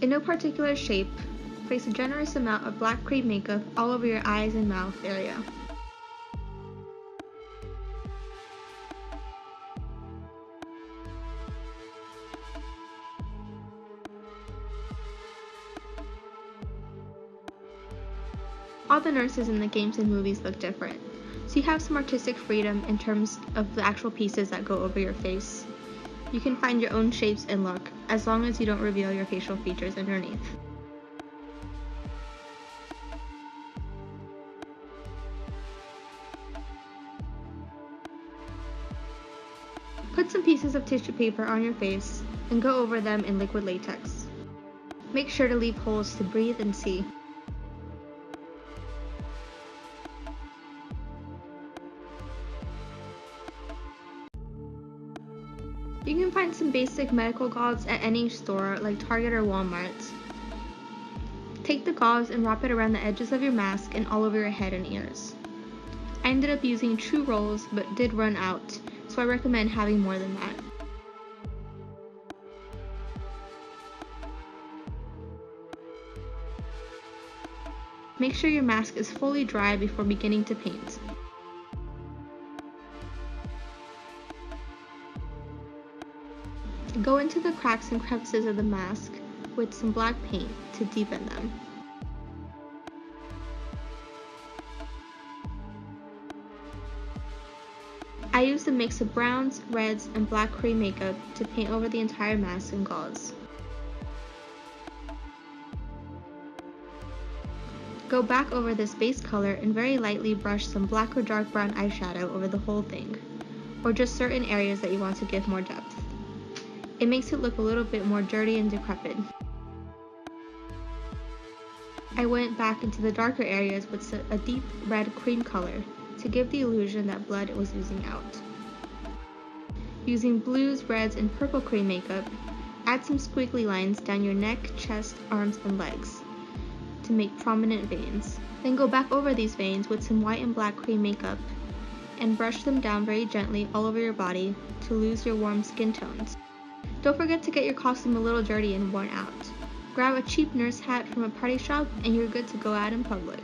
In no particular shape, place a generous amount of black cream makeup all over your eyes and mouth area. All the nurses in the games and movies look different, so you have some artistic freedom in terms of the actual pieces that go over your face. You can find your own shapes and look, as long as you don't reveal your facial features underneath. Put some pieces of tissue paper on your face and go over them in liquid latex. Make sure to leave holes to breathe and see. You can find some basic medical gauze at any store like Target or Walmart. Take the gauze and wrap it around the edges of your mask and all over your head and ears. I ended up using 2 rolls but did run out, so I recommend having more than that. Make sure your mask is fully dry before beginning to paint. Go into the cracks and crevices of the mask with some black paint to deepen them. I used a mix of browns, reds, and black cream makeup to paint over the entire mask and gauze. Go back over this base color and very lightly brush some black or dark brown eyeshadow over the whole thing, or just certain areas that you want to give more depth. It makes it look a little bit more dirty and decrepit. I went back into the darker areas with a deep red cream color to give the illusion that blood was oozing out. Using blues, reds, and purple cream makeup, add some squiggly lines down your neck, chest, arms, and legs to make prominent veins. Then go back over these veins with some white and black cream makeup and brush them down very gently all over your body to lose your warm skin tones. Don't forget to get your costume a little dirty and worn out. Grab a cheap nurse hat from a party shop and you're good to go out in public.